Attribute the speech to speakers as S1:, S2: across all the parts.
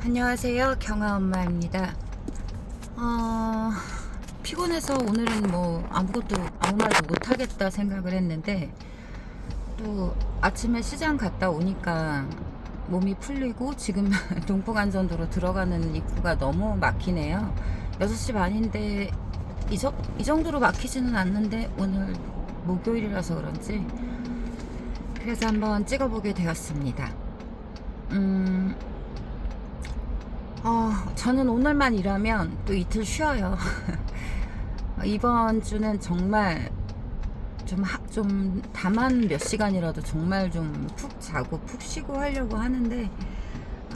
S1: 안녕하세요. 경아 엄마입니다. 피곤해서 오늘은 뭐 아무 말도 못하겠다 생각을 했는데, 또 아침에 시장 갔다 오니까 몸이 풀리고 지금 동포간선도로 들어가는 입구가 너무 막히네요. 6시 반인데 이 정도로 막히지는 않는데 오늘 목요일이라서 그런지 그래서 한번 찍어보게 되었습니다. 저는 오늘만 일하면 또 이틀 쉬어요. 이번 주는 정말 좀 다만 몇 시간이라도 정말 좀 푹 자고 푹 쉬고 하려고 하는데,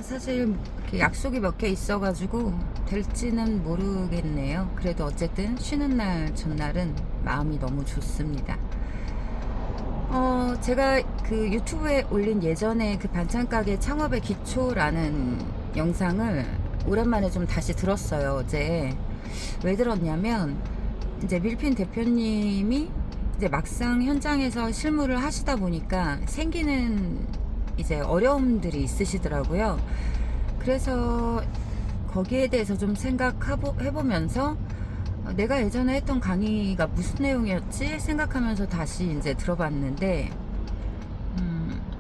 S1: 사실 이렇게 약속이 몇 개 있어가지고 될지는 모르겠네요. 그래도 어쨌든 쉬는 날 전날은 마음이 너무 좋습니다. 제가 그 유튜브에 올린 예전에 그 반찬가게 창업의 기초라는 영상을 오랜만에 좀 다시 들었어요, 어제. 왜 들었냐면, 이제 밀핀 대표님이 이제 막상 현장에서 실무를 하시다 보니까 생기는 이제 어려움들이 있으시더라고요. 그래서 거기에 대해서 좀 생각해보면서 내가 예전에 했던 강의가 무슨 내용이었지 생각하면서 다시 이제 들어봤는데,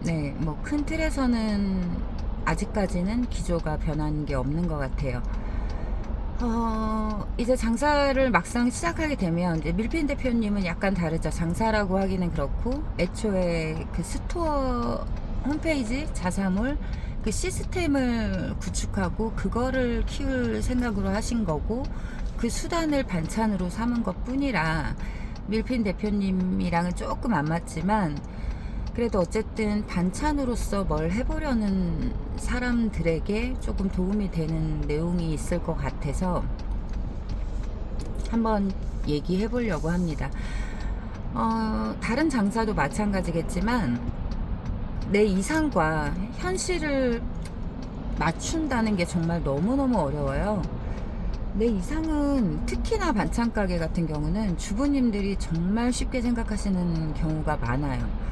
S1: 네, 뭐 큰 틀에서는 아직까지는 기조가 변한 게 없는 것 같아요. 이제 장사를 막상 시작하게 되면, 이제 밀핀 대표님은 약간 다르죠. 장사라고 하기는 그렇고, 애초에 그 스토어 홈페이지 자사몰 그 시스템을 구축하고 그거를 키울 생각으로 하신 거고, 그 수단을 반찬으로 삼은 것 뿐이라 밀핀 대표님이랑은 조금 안 맞지만, 그래도 어쨌든 반찬으로서 뭘 해보려는 사람들에게 조금 도움이 되는 내용이 있을 것 같아서 한번 얘기해 보려고 합니다. 다른 장사도 마찬가지겠지만 내 이상과 현실을 맞춘다는 게 정말 너무너무 어려워요. 내 이상은, 특히나 반찬 가게 같은 경우는 주부님들이 정말 쉽게 생각하시는 경우가 많아요.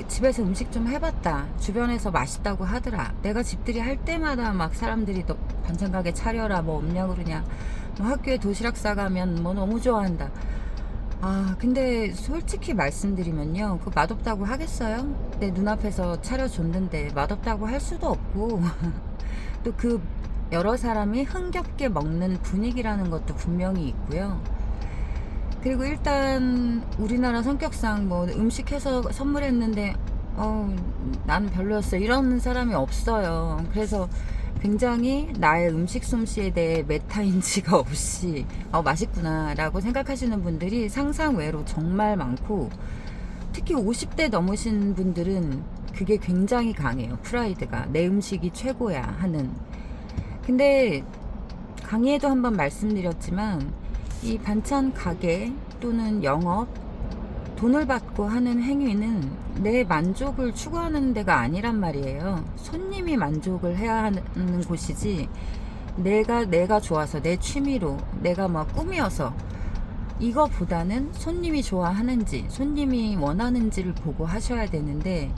S1: 집에서 음식 좀 해봤다, 주변에서 맛있다고 하더라, 내가 집들이 할 때마다 막 사람들이 너 반찬 가게 차려라, 뭐 없냐 그러냐, 뭐 학교에 도시락 싸가면 뭐 너무 좋아한다. 근데 솔직히 말씀드리면요, 그거 맛없다고 하겠어요? 내 눈앞에서 차려줬는데 맛없다고 할 수도 없고 또 그 여러 사람이 흥겹게 먹는 분위기라는 것도 분명히 있고요. 그리고 일단 우리나라 성격상 뭐 음식 해서 선물했는데 나는 별로였어, 이런 사람이 없어요. 그래서 굉장히 나의 음식 솜씨에 대해 메타인지가 없이 맛있구나 라고 생각하시는 분들이 상상외로 정말 많고, 특히 50대 넘으신 분들은 그게 굉장히 강해요. 프라이드가 내 음식이 최고야 하는. 근데 강의에도 한번 말씀드렸지만, 이 반찬 가게 또는 영업, 돈을 받고 하는 행위는 내 만족을 추구하는 데가 아니란 말이에요. 손님이 만족을 해야 하는 곳이지, 내가 좋아서 내 취미로, 내가 뭐 꿈이어서, 이거보다는 손님이 좋아하는지 손님이 원하는지를 보고 하셔야 되는데,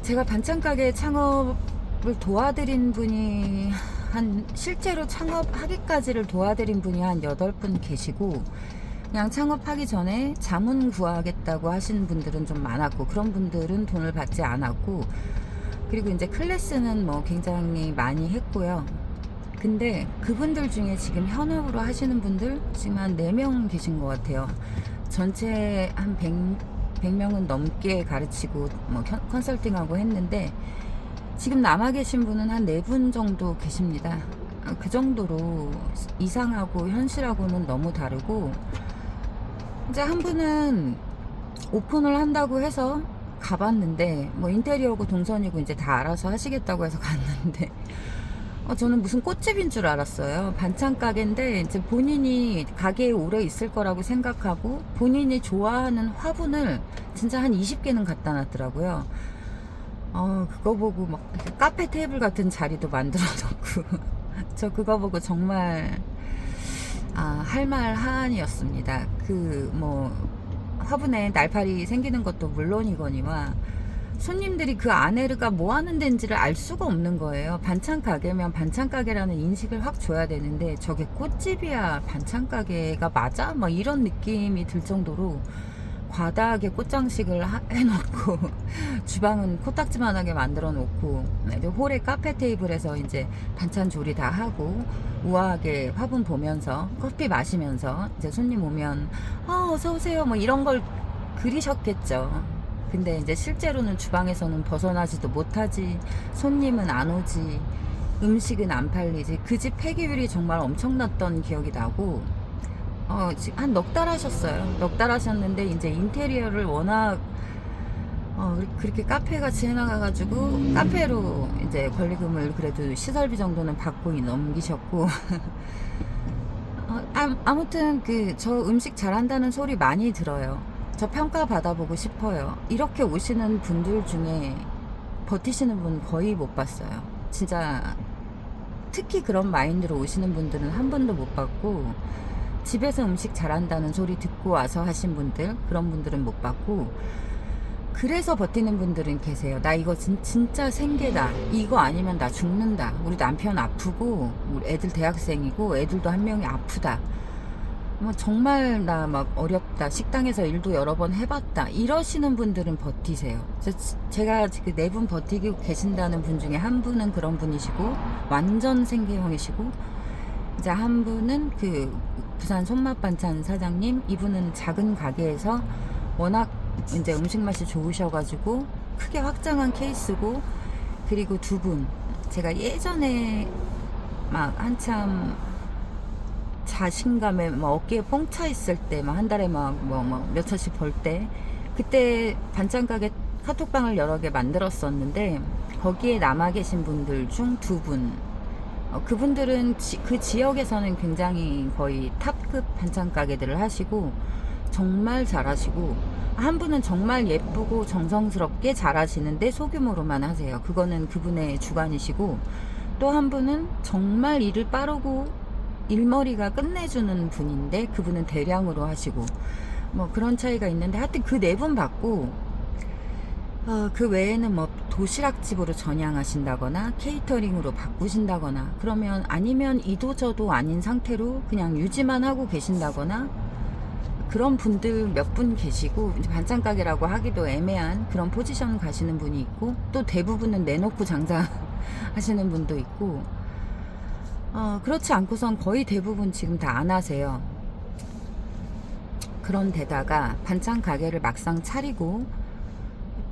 S1: 제가 반찬 가게 창업을 도와드린 분이 실제로 창업하기까지를 도와드린 분이 한 8분 계시고, 그냥 창업하기 전에 자문 구하겠다고 하시는 분들은 좀 많았고, 그런 분들은 돈을 받지 않았고, 그리고 이제 클래스는 뭐 굉장히 많이 했고요. 근데 그분들 중에 지금 현업으로 하시는 분들 지금 한 4명 계신 것 같아요. 전체 한 100명은 넘게 가르치고 뭐 컨설팅하고 했는데, 지금 남아 계신 분은 한 4분 정도 계십니다. 그 정도로 이상하고 현실하고는 너무 다르고, 이제 한 분은 오픈을 한다고 해서 가봤는데, 뭐 인테리어고 동선이고 이제 다 알아서 하시겠다고 해서 갔는데, 저는 무슨 꽃집인 줄 알았어요. 반찬 가게인데 이제 본인이 가게에 오래 있을 거라고 생각하고 본인이 좋아하는 화분을 진짜 한 20개는 갖다 놨더라고요. 그거 보고 막 카페 테이블 같은 자리도 만들어 놓고 저 그거 보고 정말 할 말 하안이었습니다. 그 뭐 화분에 날파리 생기는 것도 물론이거니와 손님들이 그 아내가 뭐 하는 데인지를 알 수가 없는 거예요. 반찬 가게면 반찬 가게라는 인식을 확 줘야 되는데 저게 꽃집이야 반찬 가게가 맞아? 막 이런 느낌이 들 정도로 과다하게 꽃장식을 해놓고 주방은 코딱지만하게 만들어 놓고 이제 홀에 카페 테이블에서 이제 반찬 조리 다 하고 우아하게 화분 보면서 커피 마시면서 이제 손님 오면 어서 오세요 뭐 이런 걸 그리셨겠죠. 근데 이제 실제로는 주방에서는 벗어나지도 못하지, 손님은 안 오지, 음식은 안 팔리지. 그 집 폐기율이 정말 엄청났던 기억이 나고, 한 넉 달 하셨어요. 넉 달 하셨는데 이제 인테리어를 워낙 그렇게 카페같이 해나가가지고 카페로 이제 권리금을 그래도 시설비 정도는 받고 넘기셨고 아무튼 저 음식 잘한다는 소리 많이 들어요. 저 평가 받아보고 싶어요. 이렇게 오시는 분들 중에 버티시는 분 거의 못 봤어요. 진짜 특히 그런 마인드로 오시는 분들은 한 번도 못 봤고, 집에서 음식 잘한다는 소리 듣고 와서 하신 분들, 그런 분들은 못 봤고, 그래서 버티는 분들은 계세요. 나 이거 진짜 생계다, 이거 아니면 나 죽는다, 우리 남편 아프고 우리 애들 대학생이고 애들도 한 명이 아프다, 뭐 정말 나 막 어렵다, 식당에서 일도 여러 번 해봤다, 이러시는 분들은 버티세요. 제가 그 네 분 버티고 계신다는 분 중에 한 분은 그런 분이시고 완전 생계형이시고, 이제 한 분은 그 부산 손맛 반찬 사장님, 이분은 작은 가게에서 워낙 이제 음식 맛이 좋으셔가지고 크게 확장한 케이스고, 그리고 두 분 제가 예전에 막 한참 자신감에 막 어깨에 뻥 차 있을 때, 막 한 달에 막 몇천씩 벌 때, 그때 반찬 가게 카톡방을 여러 개 만들었었는데 거기에 남아 계신 분들 중 두 분, 그분들은 그 지역에서는 굉장히 거의 탑급 반찬 가게들을 하시고 정말 잘하시고, 한 분은 정말 예쁘고 정성스럽게 잘하시는데 소규모로만 하세요. 그거는 그분의 주관이시고, 또 한 분은 정말 일을 빠르고 일머리가 끝내주는 분인데 그분은 대량으로 하시고, 뭐 그런 차이가 있는데, 하여튼 그 네 분 받고 그 외에는 뭐 도시락집으로 전향하신다거나 케이터링으로 바꾸신다거나, 그러면 아니면 이도저도 아닌 상태로 그냥 유지만 하고 계신다거나, 그런 분들 몇 분 계시고, 반찬 가게라고 하기도 애매한 그런 포지션 가시는 분이 있고, 또 대부분은 내놓고 장사 하시는 분도 있고, 그렇지 않고선 거의 대부분 지금 다 안 하세요. 그런데다가 반찬 가게를 막상 차리고,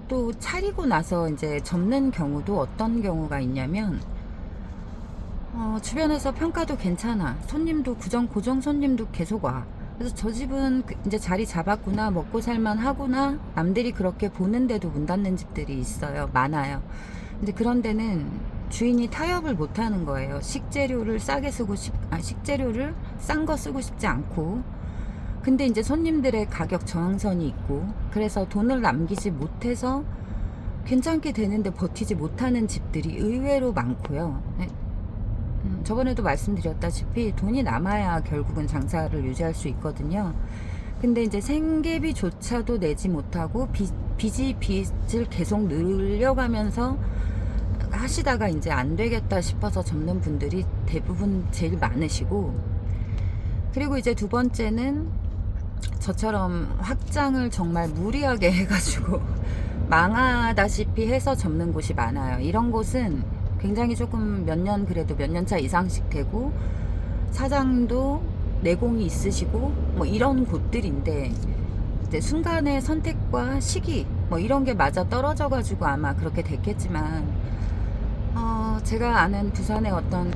S1: 또 차리고 나서 이제 접는 경우도 어떤 경우가 있냐면, 주변에서 평가도 괜찮아, 손님도 고정 손님도 계속 와, 그래서 저 집은 이제 자리 잡았구나, 먹고 살만 하구나, 남들이 그렇게 보는데도 문 닫는 집들이 있어요. 많아요. 근데 그런 데는 주인이 타협을 못 하는 거예요. 식재료를 식재료를 싼 거 쓰고 싶지 않고, 근데 이제 손님들의 가격 저항선이 있고, 그래서 돈을 남기지 못해서 괜찮게 되는데 버티지 못하는 집들이 의외로 많고요. 저번에도 말씀드렸다시피 돈이 남아야 결국은 장사를 유지할 수 있거든요. 근데 이제 생계비조차도 내지 못하고 빚을 계속 늘려가면서 하시다가 이제 안 되겠다 싶어서 접는 분들이 대부분 제일 많으시고, 그리고 이제 두 번째는 저처럼 확장을 정말 무리하게 해가지고 망하다시피 해서 접는 곳이 많아요. 이런 곳은 굉장히 조금 그래도 몇 년 차 이상씩 되고 사장도 내공이 있으시고 뭐 이런 곳들인데, 이제 순간의 선택과 시기 뭐 이런 게 맞아 떨어져 가지고 아마 그렇게 됐겠지만, 제가 아는 부산의 어떤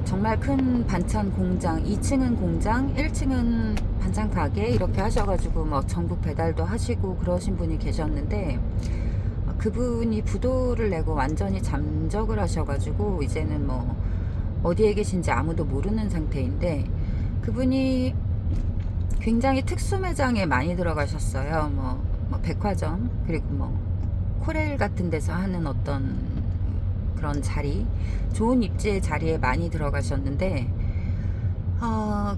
S1: 정말 큰 반찬 공장, 2층은 공장, 1층은 반찬 가게 이렇게 하셔가지고 뭐 전국 배달도 하시고 그러신 분이 계셨는데, 그분이 부도를 내고 완전히 잠적을 하셔가지고 이제는 뭐 어디에 계신지 아무도 모르는 상태인데, 그분이 굉장히 특수 매장에 많이 들어가셨어요. 뭐 백화점, 그리고 뭐 코렐 같은 데서 하는 어떤 그런 좋은 입지의 자리에 많이 들어가셨는데,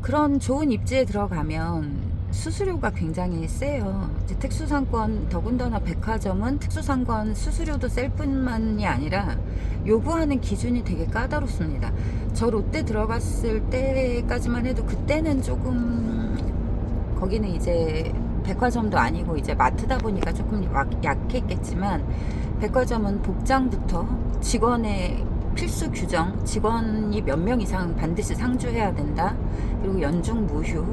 S1: 그런 좋은 입지에 들어가면 수수료가 굉장히 세요. 이제 특수상권, 더군다나 백화점은 특수상권 수수료도 셀 뿐만이 아니라 요구하는 기준이 되게 까다롭습니다. 저 롯데 들어갔을 때까지만 해도 그때는 조금, 거기는 이제 백화점도 아니고 이제 마트다 보니까 조금 약했겠지만, 백화점은 복장부터 직원의 필수 규정, 직원이 몇 명 이상 반드시 상주해야 된다. 그리고 연중 무휴,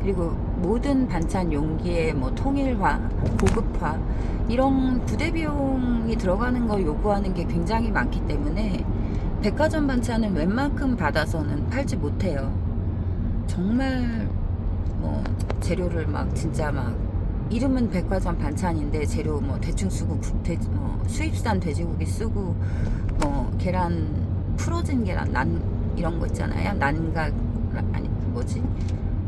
S1: 그리고 모든 반찬 용기의 뭐 통일화, 고급화, 이런 부대 비용이 들어가는 걸 요구하는 게 굉장히 많기 때문에 백화점 반찬은 웬만큼 받아서는 팔지 못해요. 정말 뭐 재료를 막 진짜 막 이름은 백화점 반찬인데 재료 뭐 대충 쓰고 수입산 돼지고기 쓰고 뭐 계란, 풀어진 계란, 난 이런 거 있잖아요. 난각, 아니 뭐지,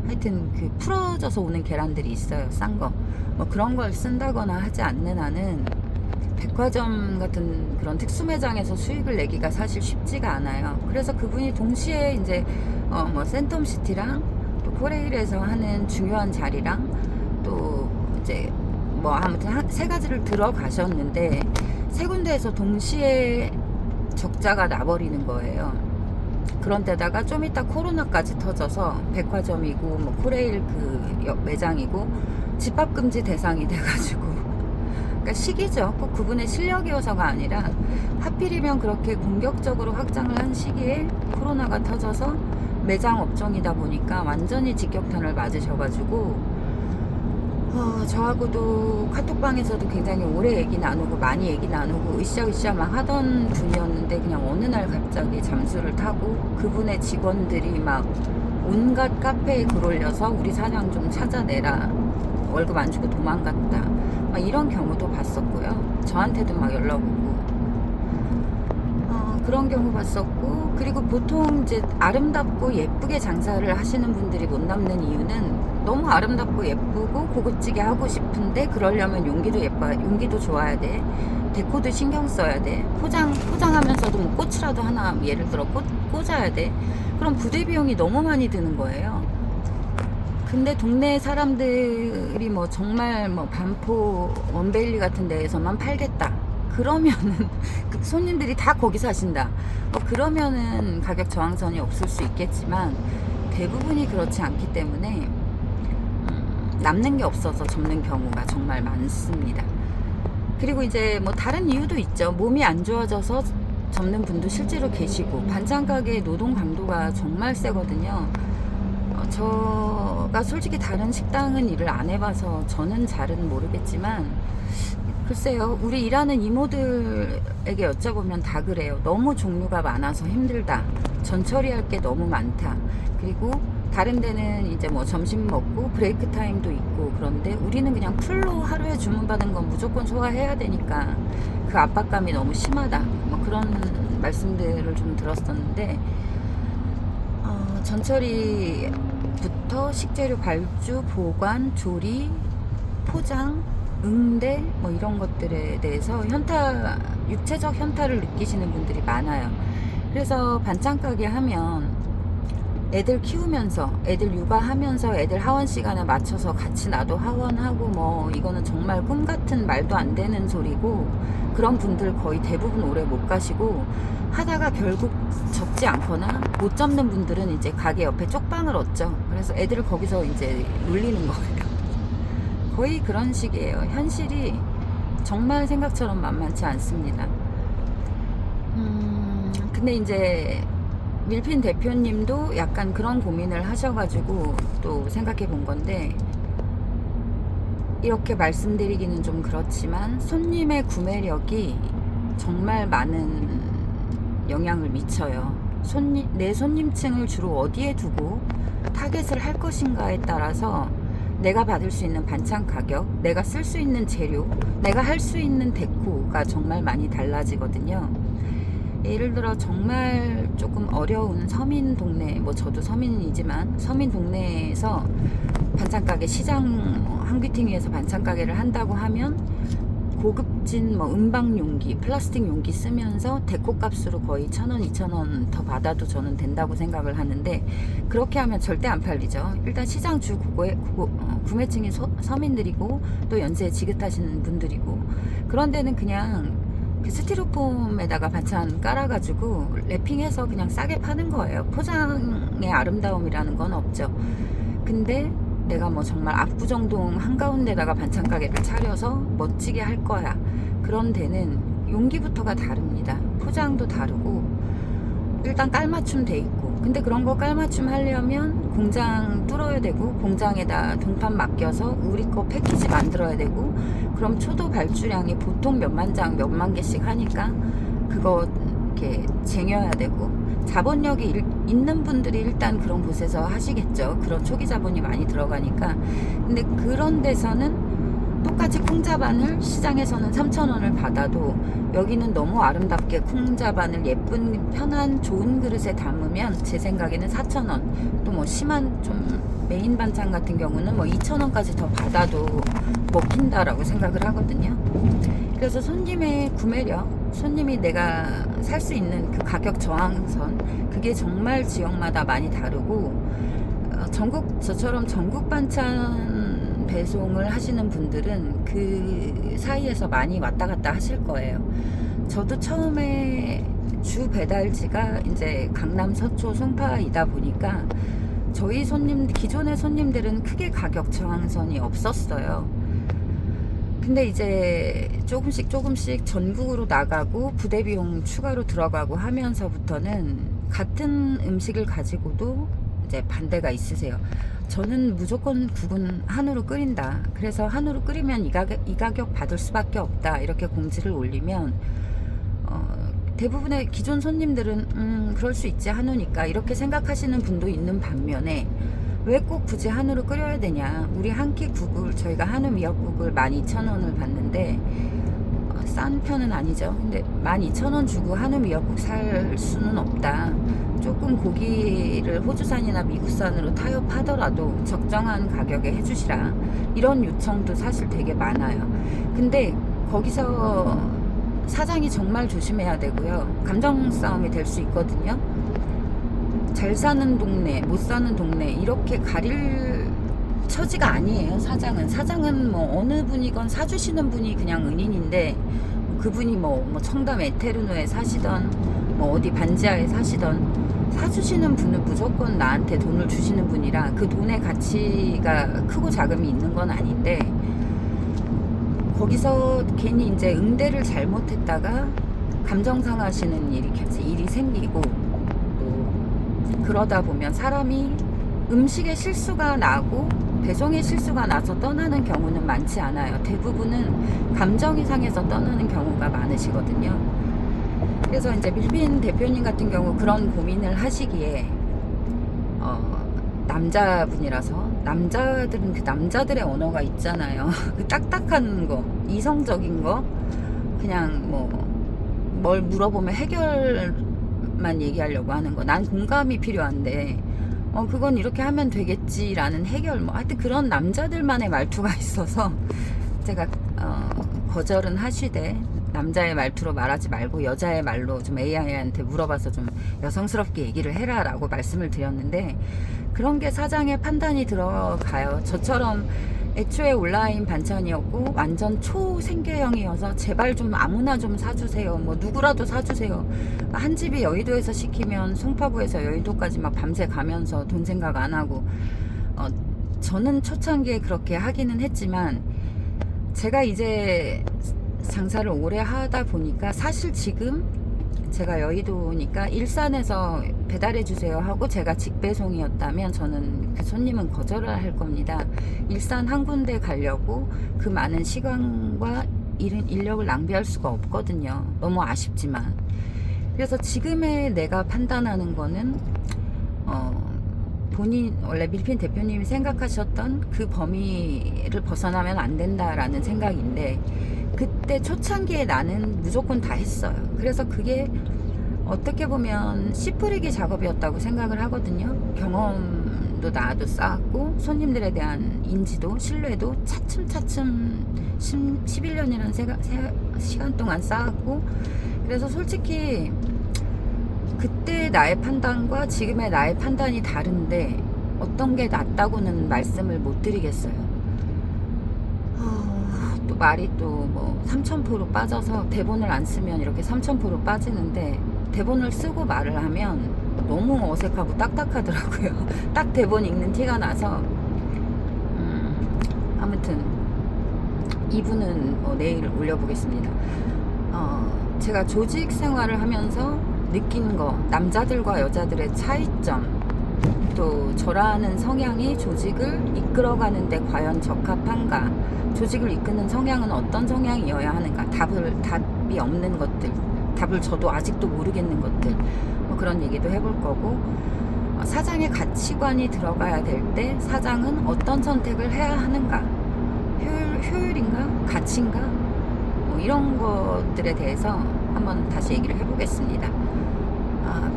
S1: 하여튼 그 풀어져서 오는 계란들이 있어요. 싼 거. 뭐 그런 걸 쓴다거나 하지 않는 한은 백화점 같은 그런 특수 매장에서 수익을 내기가 사실 쉽지가 않아요. 그래서 그분이 동시에 이제 뭐 센텀시티랑 또 코레일에서 하는 중요한 자리랑 또 이제 뭐 아무튼 세 가지를 들어가셨는데 세 군데에서 동시에 적자가 나버리는 거예요. 그런 데다가 좀 이따 코로나까지 터져서 백화점이고 뭐 코레일 그 매장이고 집합금지 대상이 돼가지고, 그러니까 시기죠. 꼭 그분의 실력이어서가 아니라 하필이면 그렇게 공격적으로 확장을 한 시기에 코로나가 터져서 매장 업종이다 보니까 완전히 직격탄을 맞으셔가지고, 저하고도 카톡방에서도 굉장히 오래 얘기 나누고 많이 얘기 나누고 으쌰으쌰 막 하던 분이었는데, 그냥 어느 날 갑자기 잠수를 타고 그분의 직원들이 막 온갖 카페에 글 올려서 우리 사장 좀 찾아내라, 월급 안 주고 도망갔다, 막 이런 경우도 봤었고요. 저한테도 막 연락 오고 그런 경우 봤었고, 그리고 보통 이제 아름답고 예쁘게 장사를 하시는 분들이 못 남는 이유는 너무 아름답고 예쁘고 고급지게 하고 싶은데 그러려면 용기도 좋아야 돼, 데코도 신경 써야 돼, 포장하면서도 뭐 꽃이라도 하나 예를 들어 꽂아야 돼. 그럼 부대 비용이 너무 많이 드는 거예요. 근데 동네 사람들이 뭐 정말 뭐 반포 원베일리 같은 데에서만 팔겠다 그러면은 그 손님들이 다 거기 사신다, 그러면은 가격 저항선이 없을 수 있겠지만 대부분이 그렇지 않기 때문에 남는 게 없어서 접는 경우가 정말 많습니다. 그리고 이제 뭐 다른 이유도 있죠. 몸이 안 좋아져서 접는 분도 실제로 계시고, 반찬 가게 노동 강도가 정말 세거든요. 저가 솔직히 다른 식당은 일을 안 해봐서 저는 잘은 모르겠지만, 글쎄요, 우리 일하는 이모들에게 여쭤보면 다 그래요. 너무 종류가 많아서 힘들다, 전 처리할 게 너무 많다, 그리고 다른 데는 이제 뭐 점심 먹고 브레이크 타임도 있고, 그런데 우리는 그냥 풀로 하루에 주문받은 건 무조건 소화해야 되니까 그 압박감이 너무 심하다, 뭐 그런 말씀들을 좀 들었었는데, 전처리부터 식재료 발주, 보관, 조리, 포장, 응대 뭐 이런 것들에 대해서 육체적 현타를 느끼시는 분들이 많아요. 그래서 반찬 가게 하면 애들 키우면서, 애들 육아하면서 애들 하원 시간에 맞춰서 같이 나도 하원하고 뭐 이거는 정말 꿈 같은 말도 안 되는 소리고, 그런 분들 거의 대부분 오래 못 가시고, 하다가 결국 접지 않거나 못 접는 분들은 이제 가게 옆에 쪽방을 얻죠. 그래서 애들을 거기서 이제 놀리는 거예요. 거의 그런 식이에요. 현실이 정말 생각처럼 만만치 않습니다. 근데 이제 밀핀 대표님도 약간 그런 고민을 하셔가지고 또 생각해 본 건데, 이렇게 말씀드리기는 좀 그렇지만 손님의 구매력이 정말 많은 영향을 미쳐요. 내 손님층을 주로 어디에 두고 타겟을 할 것인가에 따라서 내가 받을 수 있는 반찬 가격, 내가 쓸 수 있는 재료, 내가 할 수 있는 데코가 정말 많이 달라지거든요. 예를 들어 정말 조금 어려운 서민 동네, 뭐 저도 서민이지만 서민 동네에서 반찬 가게, 시장 한귀팅 위에서 반찬 가게를 한다고 하면 고급 멋진 뭐 은방 용기, 플라스틱 용기 쓰면서 데코 값으로 거의 1,000원, 2,000원 더 받아도 저는 된다고 생각을 하는데, 그렇게 하면 절대 안 팔리죠. 일단 시장 주 구매층이 서민들이고 또 연세에 지긋하신 분들이고, 그런 데는 그냥 그 스티로폼에다가 반찬 깔아가지고 랩핑해서 그냥 싸게 파는 거예요. 포장의 아름다움이라는 건 없죠. 근데 내가 뭐 정말 압구정동 한가운데다가 반찬 가게를 차려서 멋지게 할 거야, 그런 데는 용기부터가 다릅니다. 포장도 다르고 일단 깔맞춤 돼 있고, 근데 그런 거 깔맞춤 하려면 공장 뚫어야 되고, 공장에다 동판 맡겨서 우리 거 패키지 만들어야 되고, 그럼 초도 발주량이 보통 몇만 장 몇만 개씩 하니까 그거 이렇게 쟁여야 되고, 자본력이 있는 분들이 일단 그런 곳에서 하시겠죠. 그런 초기 자본이 많이 들어가니까. 근데 그런 데서는 똑같이 콩자반을 시장에서는 3,000원을 받아도 여기는 너무 아름답게 콩자반을 예쁜 편한 좋은 그릇에 담으면 제 생각에는 4,000원, 또 뭐 심한 좀 메인 반찬 같은 경우는 뭐 2,000원까지 더 받아도 먹힌다라고 생각을 하거든요. 그래서 손님의 구매력, 손님이 내가 살 수 있는 그 가격 저항선, 그게 정말 지역마다 많이 다르고, 저처럼 전국 반찬 배송을 하시는 분들은 그 사이에서 많이 왔다 갔다 하실 거예요. 저도 처음에 주 배달지가 이제 강남, 서초, 송파이다 보니까 저희 기존의 손님들은 크게 가격 저항선이 없었어요. 근데 이제 조금씩 전국으로 나가고 부대 비용 추가로 들어가고 하면서부터는 같은 음식을 가지고도 이제 반대가 있으세요. 저는 무조건 국은 한우로 끓인다, 그래서 한우로 끓이면 이 가격 받을 수밖에 없다, 이렇게 공지를 올리면 대부분의 기존 손님들은 그럴 수 있지, 한우니까, 이렇게 생각하시는 분도 있는 반면에, 왜 꼭 굳이 한우로 끓여야 되냐, 우리 한 끼 국을, 저희가 한우 미역국을 12,000원을 받는데 싼 편은 아니죠. 근데 12,000원 주고 한우 미역국 살 수는 없다, 조금 고기를 호주산이나 미국산으로 타협하더라도 적정한 가격에 해주시라, 이런 요청도 사실 되게 많아요. 근데 거기서 사장이 정말 조심해야 되고요. 감정 싸움이 될 수 있거든요. 잘 사는 동네, 못 사는 동네, 이렇게 가릴 처지가 아니에요. 사장은 뭐 어느 분이건 사주시는 분이 그냥 은인인데, 그분이 뭐 청담 에테르노에 사시던 뭐 어디 반지하에 사시던, 사주시는 분은 무조건 나한테 돈을 주시는 분이라 그 돈의 가치가 크고 작음이 있는 건 아닌데, 거기서 괜히 이제 응대를 잘못했다가 감정 상하시는 일이 생기고, 또 그러다 보면 사람이 음식에 실수가 나고 배송에 실수가 나서 떠나는 경우는 많지 않아요. 대부분은 감정이 상해서 떠나는 경우가 많으시거든요. 그래서 이제 밀빈 대표님 같은 경우 그런 고민을 하시기에, 남자분이라서, 남자들은 그 남자들의 언어가 있잖아요. 그 딱딱한 거, 이성적인 거, 그냥 뭘 물어보면 해결만 얘기하려고 하는 거, 난 공감이 필요한데 그건 이렇게 하면 되겠지라는 해결, 하여튼 그런 남자들만의 말투가 있어서 제가 거절은 하시되, 남자의 말투로 말하지 말고 여자의 말로 좀 AI한테 물어봐서 좀 여성스럽게 얘기를 해라 라고 말씀을 드렸는데, 그런 게 사장의 판단이 들어가요. 저처럼 애초에 온라인 반찬이었고 완전 초생계형이어서 제발 좀 아무나 좀 사주세요, 뭐 누구라도 사주세요, 한 집이 여의도에서 시키면 송파구에서 여의도까지 막 밤새 가면서 돈 생각 안 하고, 저는 초창기에 그렇게 하기는 했지만, 제가 이제 장사를 오래 하다 보니까, 사실 지금 제가 여의도니까 일산에서 배달해 주세요 하고 제가 직배송이었다면 저는 그 손님은 거절을 할 겁니다. 일산 한 군데 가려고 그 많은 시간과 인력을 낭비할 수가 없거든요. 너무 아쉽지만. 그래서 지금의 내가 판단하는 거는 원래 밀핀 대표님이 생각하셨던 그 범위를 벗어나면 안 된다라는 생각인데, 그때 초창기에 나는 무조건 다 했어요. 그래서 그게 어떻게 보면 씨 뿌리기 작업이었다고 생각을 하거든요. 경험 신뢰감도 나도 쌓았고 손님들에 대한 인지도 신뢰도 차츰차츰 11년이라는 시간 동안 쌓았고, 그래서 솔직히 그때 나의 판단과 지금의 나의 판단이 다른데 어떤 게 낫다고는 말씀을 못 드리겠어요. 또 말이 또 뭐 3000% 빠져서 대본을 안 쓰면 이렇게 3000% 빠지는데, 대본을 쓰고 말을 하면 너무 어색하고 딱딱하더라고요. 딱 대본 읽는 티가 나서. 아무튼 2부는 내일 올려보겠습니다. 제가 조직 생활을 하면서 느낀 거, 남자들과 여자들의 차이점, 또 저라는 성향이 조직을 이끌어가는데 과연 적합한가, 조직을 이끄는 성향은 어떤 성향이어야 하는가, 답이 없는 것들, 답을 저도 아직도 모르겠는 것들, 뭐 그런 얘기도 해볼 거고, 사장의 가치관이 들어가야 될 때 사장은 어떤 선택을 해야 하는가, 효율인가, 가치인가, 뭐 이런 것들에 대해서 한번 다시 얘기를 해보겠습니다.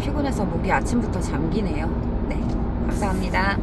S1: 피곤해서 목이 아침부터 잠기네요. 네, 감사합니다.